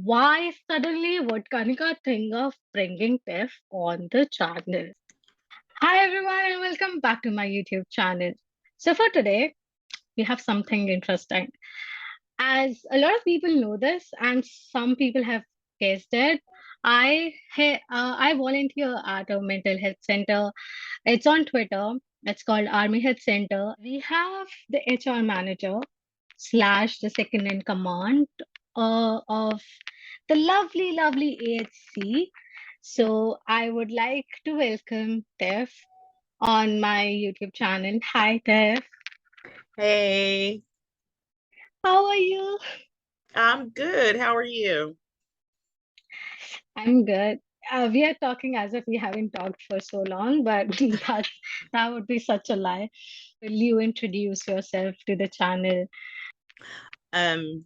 why suddenly would Kanika think of bringing Tiff on the channel? Hi everyone and welcome back to my YouTube channel. So for today, we have something interesting. As a lot of people know this and some people have guessed it, I volunteer at a mental health center. It's on Twitter. It's called Army Health Center. We have the HR manager slash the second in command of the lovely AHC. So I would like to welcome Tiff on my YouTube channel. Hi, Tiff. Hey, How are you? I'm good. How are you? I'm good. We are talking as if we haven't talked for so long, but that would be such a lie. Will you introduce yourself to the channel?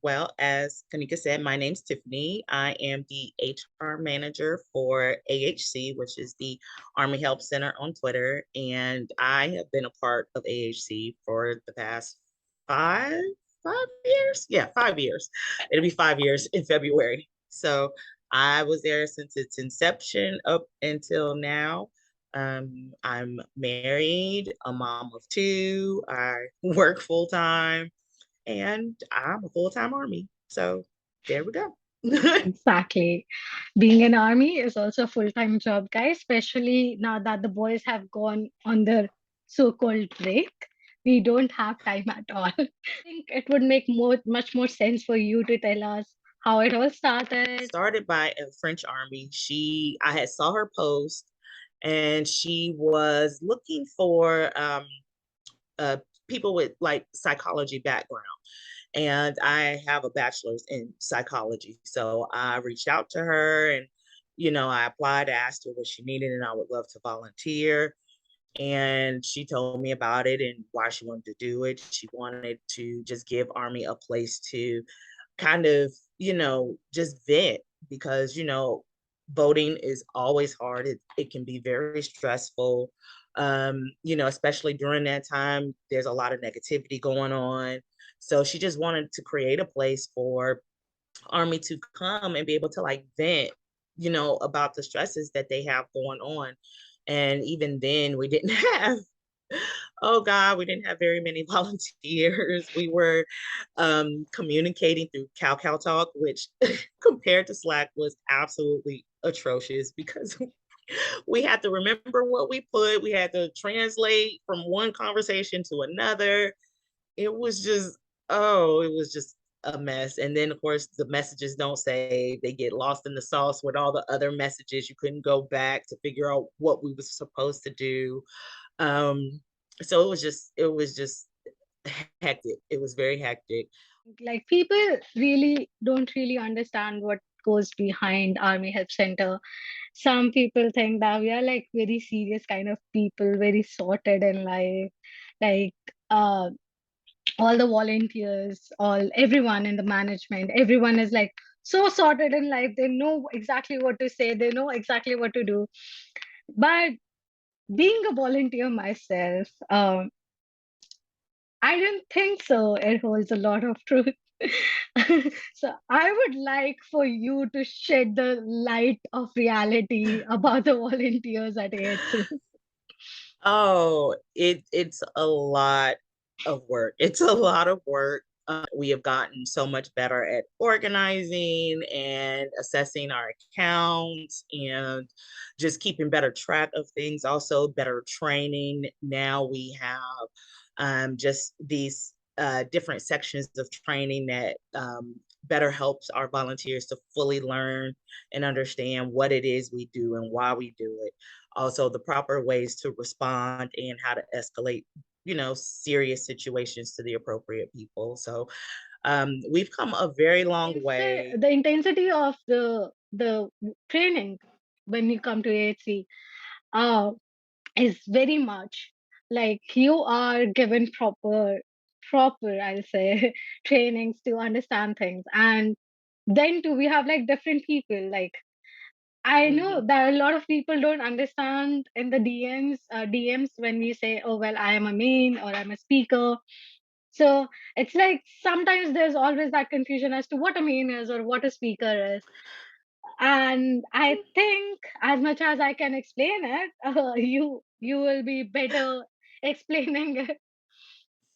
Well, as Kanika said, my name's Tiffany. I am the HR manager for AHC, which is the Army Help Center on Twitter, and I have been a part of AHC for the past five years. Yeah, 5 years. It'll be 5 years in February. So I was there since its inception up until now. I'm married, a mom of two. I work full time and I'm a full-time army. So there we go. Exactly. Being an army is also a full-time job, guys, especially now that the boys have gone on their so-called break. We don't have time at all. I think it would make much more sense for you to tell us how it all started. Started by a French army. I had saw her post and she was looking for uh, people with like psychology background. And I have a bachelor's in psychology. So I reached out to her and, I applied, asked her what she needed, and I would love to volunteer. And she told me about it and why she wanted to do it. She wanted to just give Army a place to kind of, just vent because, voting is always hard. It can be very stressful. Especially during that time, there's a lot of negativity going on. So she just wanted to create a place for Army to come and be able to like vent, about the stresses that they have going on. And even then, we didn't have, oh God, we didn't have very many volunteers. We were communicating through Cow Talk, which compared to Slack was absolutely atrocious because we had to remember what we put. We had to translate from one conversation to another. It was just, oh, it was just a mess. And then, of course, the messages don't save. They get lost in the sauce with all the other messages. You couldn't go back to figure out what we were supposed to do. Um, so it was just hectic. It was very hectic. Like people don't really understand what goes behind Army Help Center. Some people think that we are like very serious kind of people, very sorted in life. Like uh all the volunteers, everyone in the management, everyone is like so sorted in life. They know exactly what to say, they know exactly what to do. But being a volunteer myself, I don't think so. It holds a lot of truth. So I would like for you to shed the light of reality about the volunteers at AHC. Oh, it's a lot of work. It's a lot of work. We have gotten so much better at organizing and assessing our accounts and just keeping better track of things. Also, better training. Now we have just these different sections of training that better helps our volunteers to fully learn and understand what it is we do and why we do it. Also, the proper ways to respond and how to escalate, serious situations to the appropriate people. So we've come a very long I'll say way. the intensity of the training when you come to AHC uh, is very much like you are given proper I'll say trainings to understand things. And then too we have like different people. Like I know Mhm. that a lot of people don't understand in the DMs when we say, oh well, I am a main or I'm a speaker. So it's like sometimes there's always that confusion as to what a main is or what a speaker is. And I think as much as I can explain it, you will be better explaining it.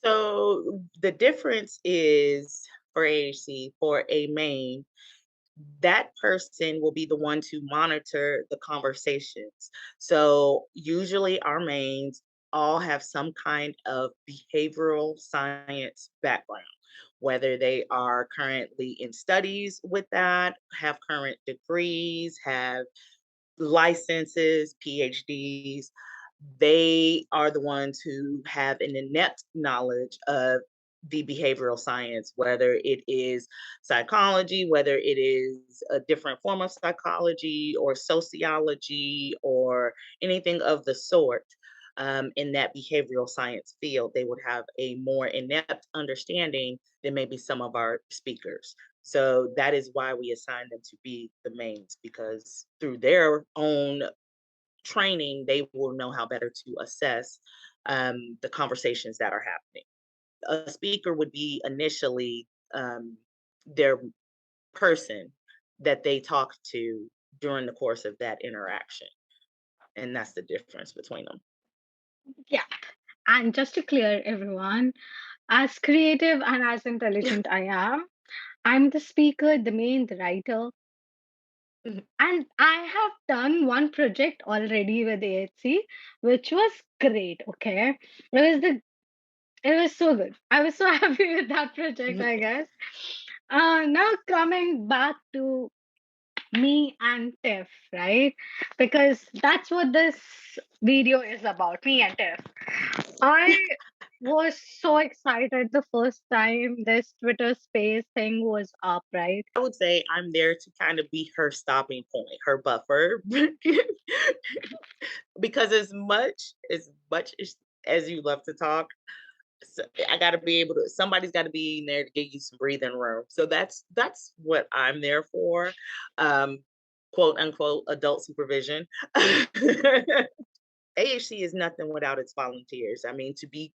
So the difference is for AHC, for a main, that person will be the one to monitor the conversations. So usually our mains all have some kind of behavioral science background, whether they are currently in studies with that, have current degrees, have licenses, PhDs. They are the ones who have an inept knowledge of the behavioral science, whether it is psychology, whether it is a different form of psychology or sociology or anything of the sort. In that behavioral science field, they would have a more inept understanding than maybe some of our speakers. So that is why we assign them to be the mains, because through their own training, they will know how better to assess the conversations that are happening. A speaker would be initially their person that they talk to during the course of that interaction. And that's the difference between them. Yeah. And just to clear everyone, as creative and as intelligent I am, I'm the speaker, the main, the writer. And I have done one project already with AHC, which was great. Okay. It was so good. I was so happy with that project, I guess. Now coming back to me and Tiff, right? Because that's what this video is about, me and Tiff. I was so excited the first time this Twitter space thing was up, right? I would say I'm there to kind of be her stopping point, her buffer. Because as you love to talk, so I got to be able to. Somebody's got to be in there to give you some breathing room. So that's what I'm there for, um, quote unquote adult supervision. AHC is nothing without its volunteers. I mean, to be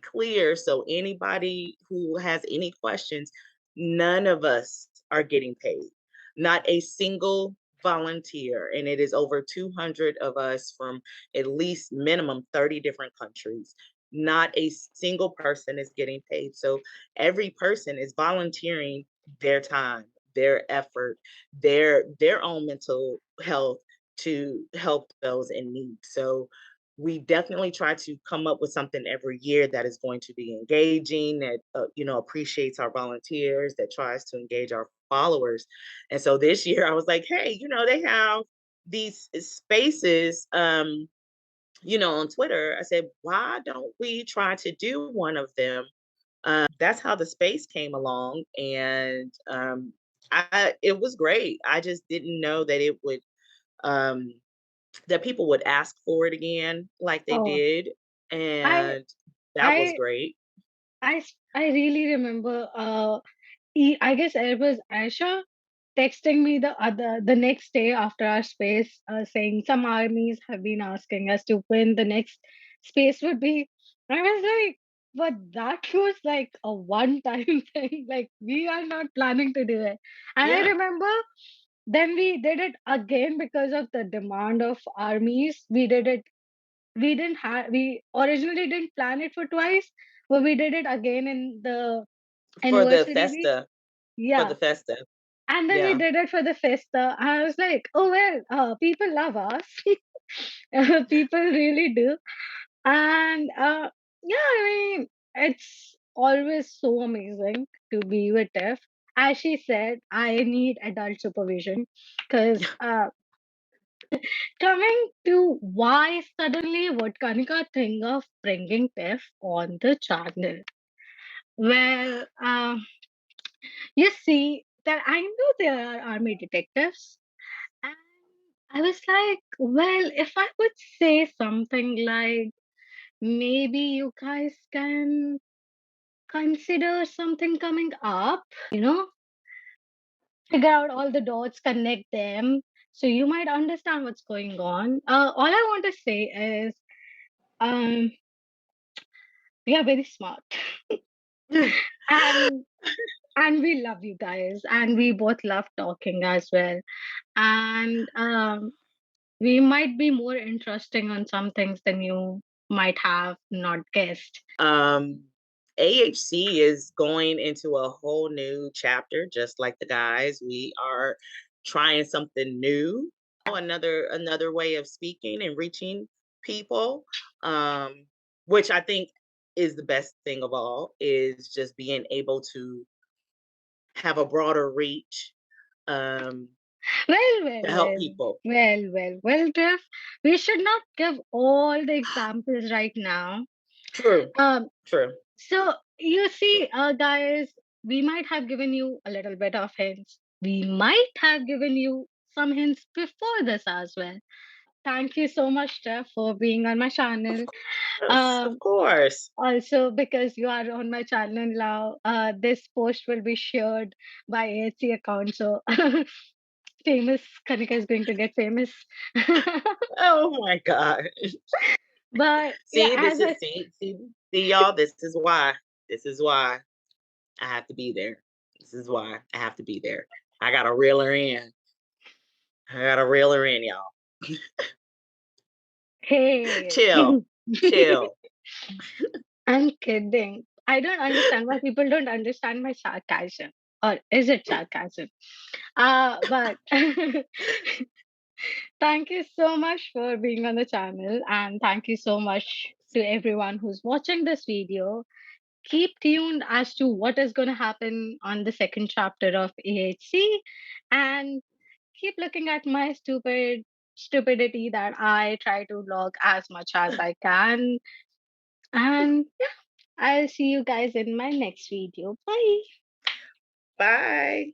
clear, so anybody who has any questions, none of us are getting paid. Not a single volunteer, and it is over 200 of us from at least minimum 30 different countries. Not a single person is getting paid. So every person is volunteering their time, their effort, their own mental health to help those in need. So we definitely try to come up with something every year that is going to be engaging, that appreciates our volunteers, that tries to engage our followers. And so this year I was like, hey, they have these spaces on Twitter. I said, why don't we try to do one of them? That's how the space came along, and it was great. I just didn't know that it would um that people would ask for it again like they Oh, did, I and that was I great. I really remember I guess it was Aisha texting me the next day after our space, saying some armies have been asking us to when the next space would be. I was like, but that was like a one-time thing. Like we are not planning to do it. And I Yeah, remember then we did it again because of the demand of armies. We did it. We originally didn't plan it for twice, but we did it again in the for the anniversary week. festa, for Yeah. the festa. And then we Yeah, did it for the festa. I was like, oh, well, people love us. People really do. And yeah, I mean, it's always so amazing to be with Tiff. As she said, I need adult supervision because coming to why suddenly would Kanika think of bringing Tiff on the channel? Well, you see, that I know there are army detectives. And I was like, well, if I would say something like, maybe you guys can consider something coming up, figure out all the dots, connect them, so you might understand what's going on. All I want to say is, um, we are very smart. and and we love you guys, and we both love talking as well. And we might be more interesting on some things than you might have not guessed. AHC is going into a whole new chapter, just like the guys. We are trying something new, another way of speaking and reaching people, which I think is the best thing of all, is just being able to have a broader reach, um, Well, well, to help well, people. well, Tiff, we should not give all the examples right now. True, Um, true. so you see, guys, we might have given you a little bit of hints. We might have given you some hints before this as well. Thank you so much, Steph, for being on my channel. Yes, of Um, course. Also, because you are on my channel now, this post will be shared by AHC account. So famous Kanika is going to get famous. Oh my God. But yeah, See, as this I is see y'all. This is why. This is why I have to be there. This is why I have to be there. I gotta reel her in. I gotta reel her in, y'all. hey, Chill, chill. I'm kidding. I don't understand why people don't understand my sarcasm. Or is it sarcasm? But thank you so much for being on the channel, and thank you so much to everyone who's watching this video. Keep tuned as to what is going to happen on the second chapter of AHC, and keep looking at my stupidity that I try to log as much as I can. And yeah, I'll see you guys in my next video. Bye. Bye.